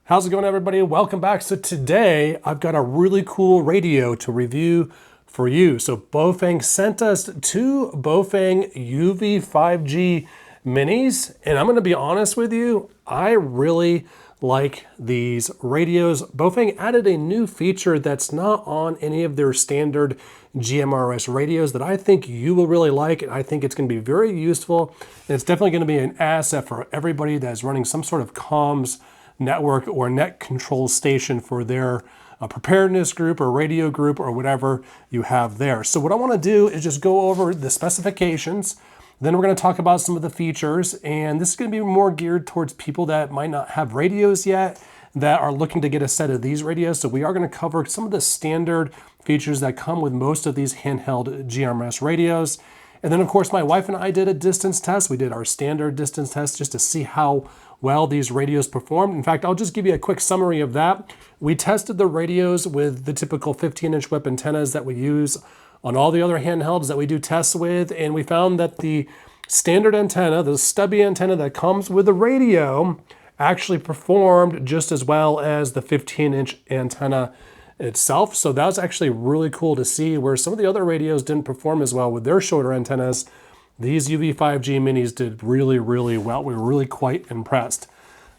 How's it going, everybody? Welcome back. So today I've got a really cool radio to review for you. So Baofeng sent us two Baofeng UV-5G Minis, and I'm going to be honest with you, I really like these radios. Baofeng added a new feature that's not on any of their standard GMRS radios that I think you will really like, and I think it's going to be very useful. And it's definitely going to be an asset for everybody that's running some sort of comms network or net control station for their preparedness group or radio group or whatever you have there. So what I want to do is just go over the specifications. Then we're going to talk about some of the features, and this is going to be more geared towards people that might not have radios yet that are looking to get a set of these radios. So we are going to cover some of the standard features that come with most of these handheld GMRS radios. And then of course my wife and I did a distance test. We did our standard distance test just to see how well these radios performed. In fact, I'll just give you a quick summary of that. We tested the radios with the typical 15-inch whip antennas that we use on all the other handhelds that we do tests with, and we found that the standard antenna, the stubby antenna that comes with the radio, actually performed just as well as the 15-inch antenna itself. So that was actually really cool to see, where some of the other radios didn't perform as well with their shorter antennas. These UV-5G Minis did really, really well. We were really quite impressed.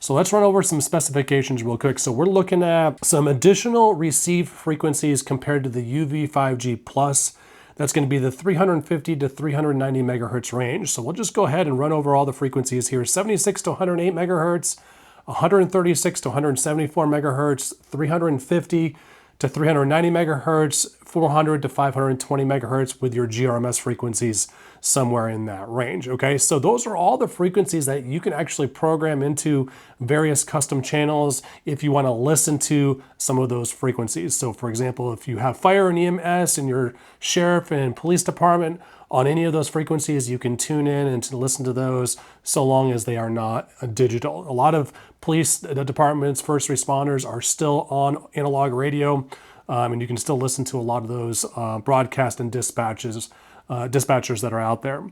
So let's run over some specifications real quick. So we're looking at some additional receive frequencies compared to the UV-5G Plus. That's going to be the 350 to 390 megahertz range. So we'll just go ahead and run over all the frequencies here. 76 to 108 megahertz, 136 to 174 megahertz, 350 to 390 megahertz, 400 to 520 megahertz with your GMRS frequencies somewhere in that range. Okay, so those are all the frequencies that you can actually program into various custom channels if you want to listen to some of those frequencies. So for example, if you have fire and EMS in your sheriff and police department on any of those frequencies, you can tune in and to listen to those so long as they are not digital. A lot of police departments, first responders are still on analog radio, and you can still listen to a lot of those broadcast and dispatchers that are out there.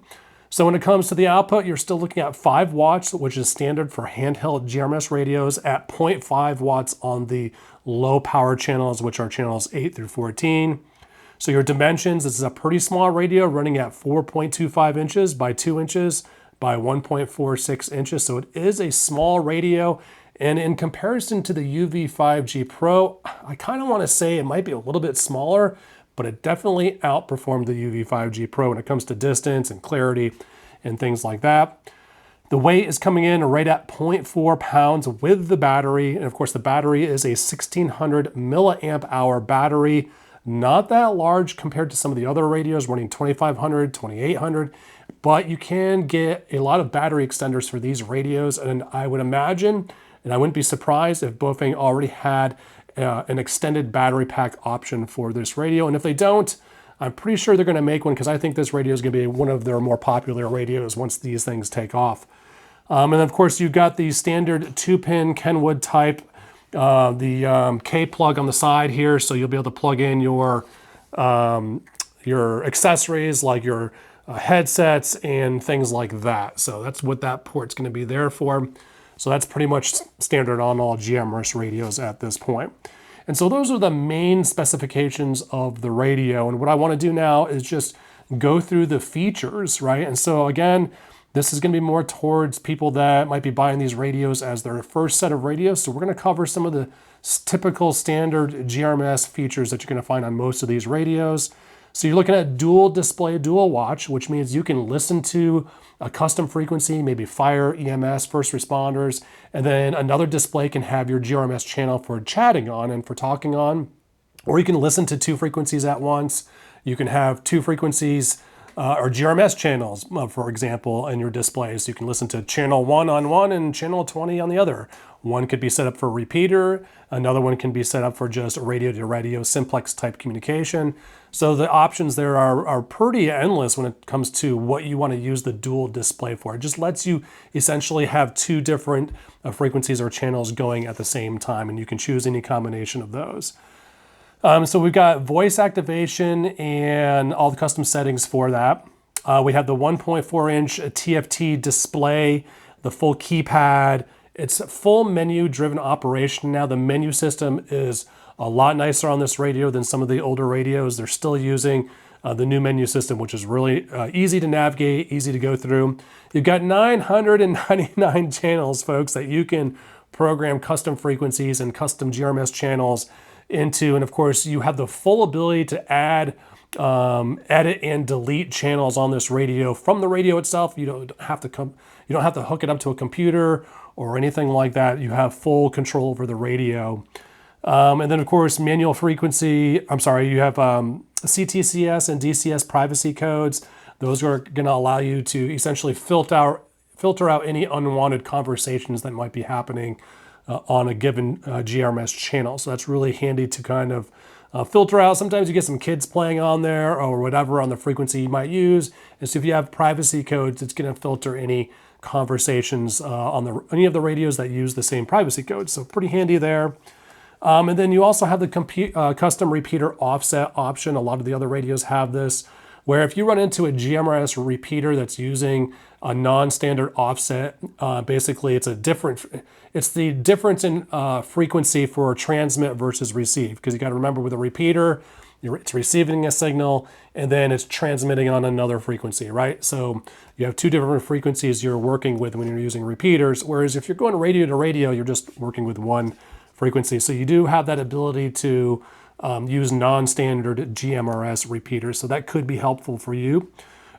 So when it comes to the output, you're still looking at 5 watts, which is standard for handheld GMRS radios, at 0.5 watts on the low power channels, which are channels 8 through 14. So your dimensions, this is a pretty small radio running at 4.25 inches by 2 inches by 1.46 inches. So it is a small radio. And in comparison to the UV-5G Pro, I kind of want to say it might be a little bit smaller, but it definitely outperformed the UV-5G Pro when it comes to distance and clarity and things like that. The weight is coming in right at 0.4 pounds with the battery. And of course, the battery is a 1600 milliamp hour battery. Not that large compared to some of the other radios running 2500, 2800, but you can get a lot of battery extenders for these radios. And I would imagine, and I wouldn't be surprised if Baofeng already had an extended battery pack option for this radio. And if they don't, I'm pretty sure they're going to make one, because I think this radio is going to be one of their more popular radios once these things take off. And then of course you've got the standard 2-pin Kenwood type, the K plug on the side here, so you'll be able to plug in your accessories like your headsets and things like that. So that's what that port's going to be there for. So that's pretty much standard on all GMRS radios at this point. And so those are the main specifications of the radio. And what I want to do now is just go through the features, right? And so again, this is going to be more towards people that might be buying these radios as their first set of radios. So we're going to cover some of the typical standard GMRS features that you're going to find on most of these radios. So you're looking at dual display, dual watch, which means you can listen to a custom frequency, maybe fire, EMS, first responders, and then another display can have your GMRS channel for chatting on and for talking on. Or you can listen to 2 frequencies at once. You can have 2 frequencies or GMRS channels, for example, in your displays. You can listen to channel 1 on one and channel 20 on the other. One could be set up for a repeater. Another one can be set up for just radio to radio simplex type communication. So the options there are pretty endless when it comes to what you want to use the dual display for. It just lets you essentially have 2 different frequencies or channels going at the same time, and you can choose any combination of those. So we've got voice activation and all the custom settings for that. We have the 1.4-inch TFT display, the full keypad, It's a full menu driven operation now. The menu system is a lot nicer on this radio than some of the older radios. They're still using the new menu system, which is really easy to navigate, easy to go through. You've got 999 channels, folks, that you can program custom frequencies and custom GMRS channels into. And of course, you have the full ability to add, edit and delete channels on this radio from the radio itself. You don't have to hook it up to a computer or anything like that. You have full control over the radio. And then of course, manual frequency, you have CTCS and DCS privacy codes. Those are going to allow you to essentially filter out any unwanted conversations that might be happening on a given GMRS channel. So that's really handy to kind of filter out. Sometimes you get some kids playing on there or whatever on the frequency you might use. And so if you have privacy codes, it's going to filter any conversations on any of the radios that use the same privacy codes. So pretty handy there. And then you also have the custom repeater offset option. A lot of the other radios have this, where if you run into a GMRS repeater that's using a non-standard offset, basically it's the difference in frequency for transmit versus receive. Because you got to remember, with a repeater, it's receiving a signal and then it's transmitting on another frequency, right? So you have two different frequencies you're working with when you're using repeaters. Whereas if you're going radio to radio, you're just working with one frequency. So you do have that ability to use non-standard GMRS repeaters. So that could be helpful for you.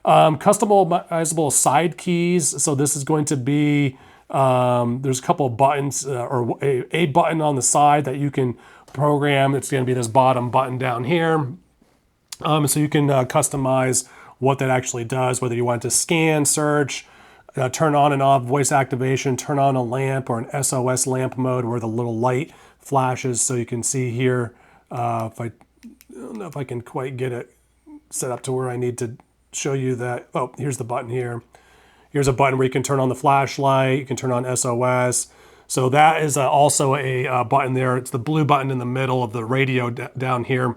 Customizable side keys. So this is going to be, there's a couple of buttons or a button on the side that you can program. It's going to be this bottom button down here. So you can customize what that actually does, whether you want to scan, search, turn on and off voice activation, turn on a lamp or an SOS lamp mode where the little light flashes. So you can see here, I don't know if I can quite get it set up to where I need to show you that. Oh, here's the button here. Here's a button where you can turn on the flashlight, you can turn on SOS. So that is also a button there. It's the blue button in the middle of the radio down here.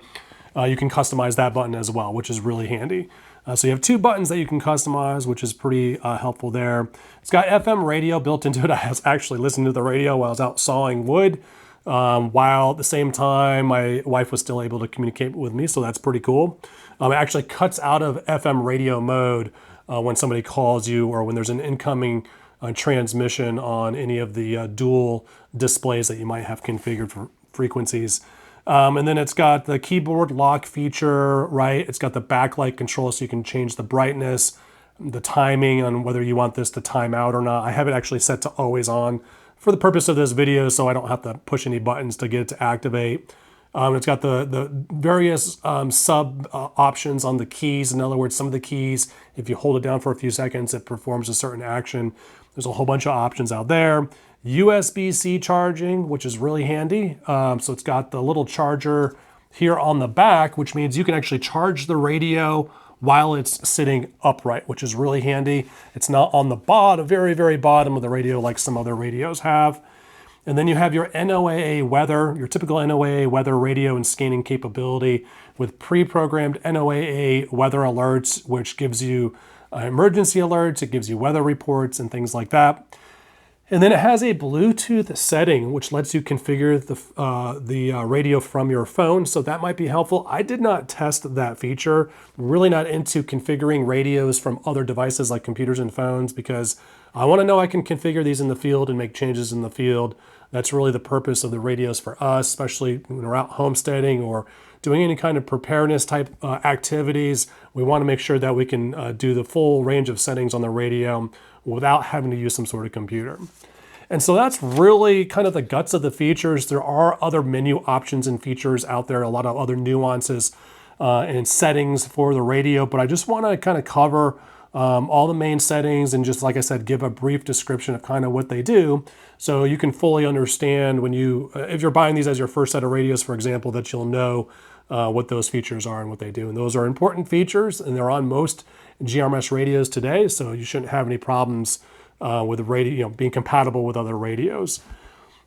You can customize that button as well, which is really handy. So you have two buttons that you can customize, which is pretty helpful there. It's got FM radio built into it. I was actually listening to the radio while I was out sawing wood, while at the same time my wife was still able to communicate with me, so that's pretty cool. It actually cuts out of FM radio mode when somebody calls you or when there's an incoming transmission on any of the dual displays that you might have configured for frequencies. And then it's got the keyboard lock feature, right? It's got the backlight control, so you can change the brightness, the timing on whether you want this to time out or not. I have it actually set to always on for the purpose of this video, so I don't have to push any buttons to get it to activate. It's got the various sub options on the keys. In other words, some of the keys, if you hold it down for a few seconds, it performs a certain action. There's a whole bunch of options out there. USB-C charging, which is really handy. So it's got the little charger here on the back, which means you can actually charge the radio while it's sitting upright, which is really handy. It's not on the bottom, very, very bottom of the radio like some other radios have. And then you have your NOAA weather, your typical NOAA weather radio and scanning capability with pre-programmed NOAA weather alerts, which gives you emergency alerts, it gives you weather reports and things like that. And then it has a Bluetooth setting, which lets you configure the radio from your phone. So that might be helpful. I did not test that feature. I'm really not into configuring radios from other devices like computers and phones, because I want to know I can configure these in the field and make changes in the field. That's really the purpose of the radios for us, especially when we're out homesteading or doing any kind of preparedness type activities. We want to make sure that we can do the full range of settings on the radio without having to use some sort of computer. And so that's really kind of the guts of the features. There are other menu options and features out there, a lot of other nuances and settings for the radio, but I just want to kind of cover all the main settings and just, like I said, give a brief description of kind of what they do, so you can fully understand when you, if you're buying these as your first set of radios, for example, that you'll know what those features are and what they do. And those are important features, and they're on most GMRS radios today, so you shouldn't have any problems with the radio, being compatible with other radios.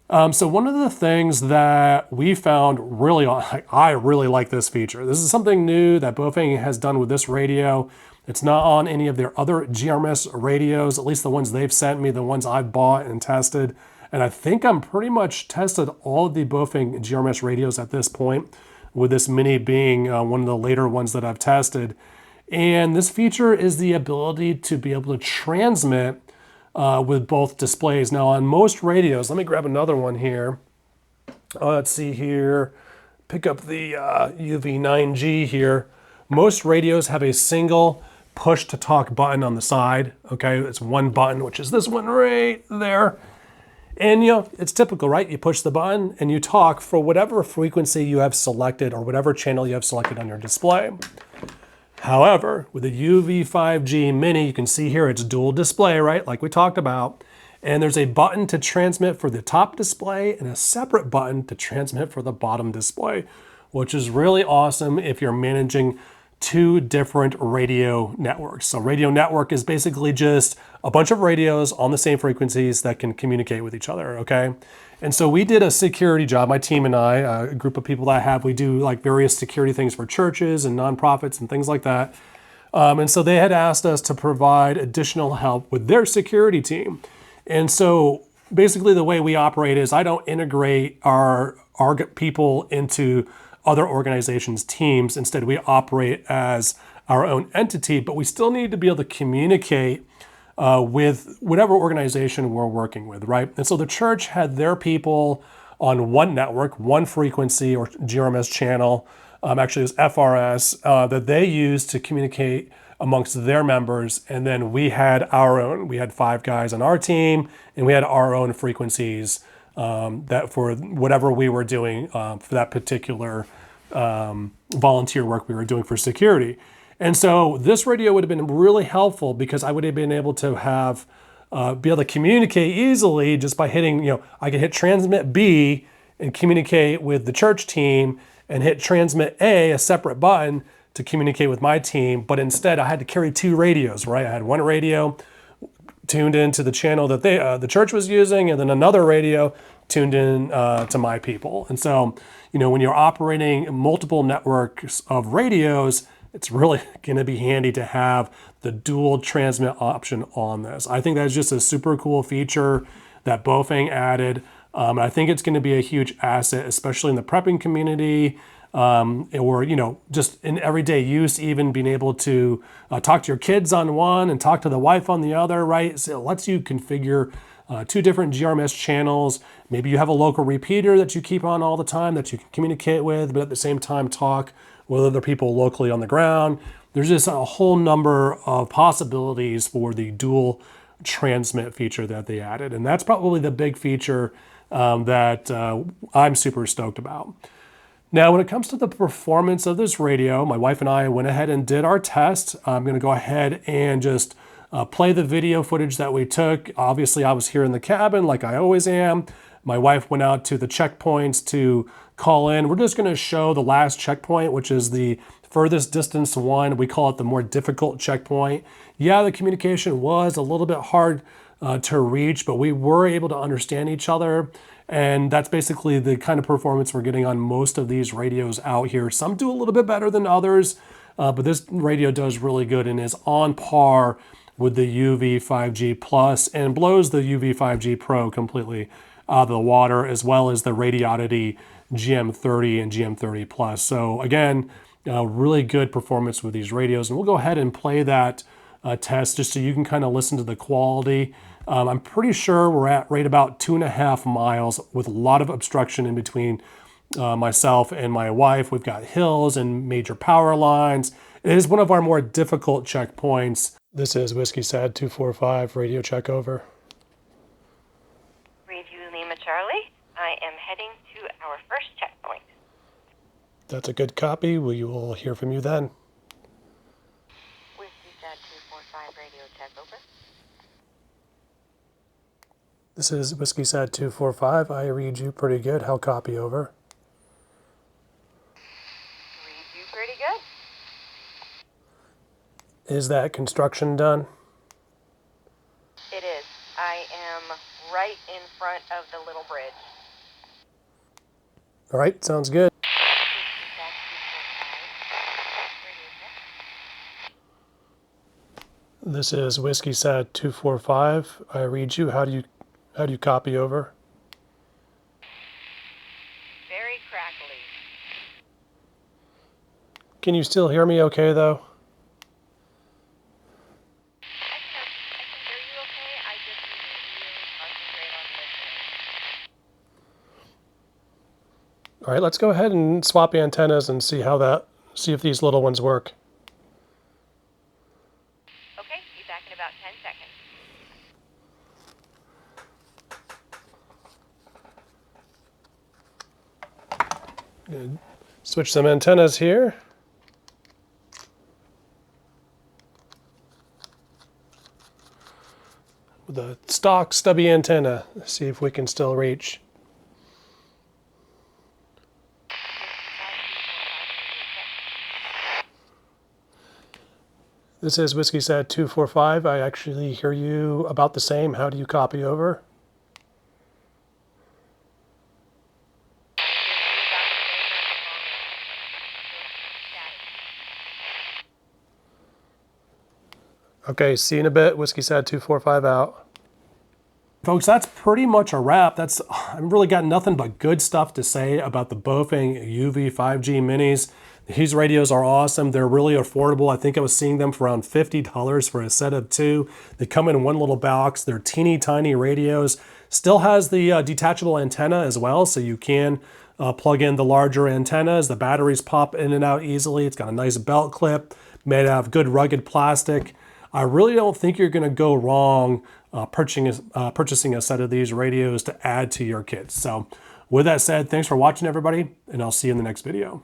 So one of the things that we found really, I really like this feature. This is something new that Baofeng has done with this radio. It's not on any of their other GMRS radios, at least the ones they've sent me, the ones I've bought and tested. And I think I'm pretty much tested all of the Baofeng GMRS radios at this point, with this Mini being one of the later ones that I've tested. And this feature is the ability to be able to transmit with both displays. Now on most radios, let me grab another one here. Let's see here, pick up the UV-9G here. Most radios have a single push to talk button on the side. Okay, it's one button, which is this one right there. And you know, it's typical, right? You push the button and you talk for whatever frequency you have selected or whatever channel you have selected on your display. However, with the UV-5G Mini, you can see here it's dual display, right? Like we talked about. And there's a button to transmit for the top display and a separate button to transmit for the bottom display, which is really awesome if you're managing two different radio networks. So radio network is basically just a bunch of radios on the same frequencies that can communicate with each other, okay? And so we did a security job, my team and I, a group of people that I have, we do like various security things for churches and nonprofits and things like that. And so they had asked us to provide additional help with their security team. And so basically the way we operate is I don't integrate our people into other organizations' teams. Instead, we operate as our own entity, but we still need to be able to communicate with whatever organization we're working with, right? And so the church had their people on one network, one frequency or GMRS channel, actually it was FRS, that they used to communicate amongst their members. And then we had our own, we had 5 guys on our team, and we had our own frequencies that for whatever we were doing for that particular volunteer work we were doing for security. And so this radio would have been really helpful because I would have been able to have, be able to communicate easily just by hitting, you know, I could hit transmit B and communicate with the church team and hit transmit A, a separate button, to communicate with my team. But instead I had to carry 2 radios, right? I had one radio tuned into the channel that the church was using, and then another radio tuned in to my people. And so, you know, when you're operating multiple networks of radios, it's really going to be handy to have the dual transmit option on this. I think that's just a super cool feature that Baofeng added. I think it's going to be a huge asset, especially in the prepping community, or, you know, just in everyday use, even being able to talk to your kids on one and talk to the wife on the other, right? So it lets you configure 2 different GMRS channels. Maybe you have a local repeater that you keep on all the time that you can communicate with, but at the same time talk with other people locally on the ground. There's just a whole number of possibilities for the dual transmit feature that they added. And that's probably the big feature that I'm super stoked about. Now, when it comes to the performance of this radio, my wife and I went ahead and did our test. I'm going to go ahead and just play the video footage that we took. Obviously, I was here in the cabin like I always am. My wife went out to the checkpoints to call in. We're just going to show the last checkpoint, which is the furthest distance one. We call it the more difficult checkpoint. Yeah, the communication was a little bit hard to reach, but we were able to understand each other. And that's basically the kind of performance we're getting on most of these radios out here. Some do a little bit better than others, but this radio does really good and is on par with the UV-5G Plus and blows the UV-5G Pro completely out of the water, as well as the Radioddity GM30 and GM30 Plus. So again, really good performance with these radios. And we'll go ahead and play that test just so you can kind of listen to the quality. I'm pretty sure we're at right about 2.5 miles with a lot of obstruction in between myself and my wife. We've got hills and major power lines. It is one of our more difficult checkpoints. This is Whiskey Sad 245, radio check over. Review Lima Charlie, I am heading to our first checkpoint. That's a good copy. We will hear from you then. Whiskey Sad 245, radio check over. This is Whiskey Sad 245. I read you pretty good. How copy over? Read you pretty good. Is that construction done? It is. I am right in front of the little bridge. All right, sounds good. Whiskey Sad 245, radio check. This is Whiskey Sad 245. I read you. How do you copy over? very crackly. Can you still hear me okay, though? I can hear you okay. I just need to really concentrate on listening. All right, let's go ahead and swap antennas and see if these little ones work. Okay, be back in about 10 seconds. Good. Switch some antennas here. With a stock stubby antenna, see if we can still reach. This is Whiskey Set 245. I actually hear you about the same. How do you copy over? Okay, see you in a bit. Whiskey Set 245 out. Folks, that's pretty much a wrap. I've really got nothing but good stuff to say about the Baofeng UV-5G Minis. These radios are awesome. They're really affordable. I think I was seeing them for around $50 for a set of two. They come in one little box. They're teeny tiny radios. Still has the detachable antenna as well, so you can plug in the larger antennas. The batteries pop in and out easily. It's got a nice belt clip made out of good rugged plastic. I really don't think you're going to go wrong purchasing a set of these radios to add to your kits. So with that said, thanks for watching, everybody, and I'll see you in the next video.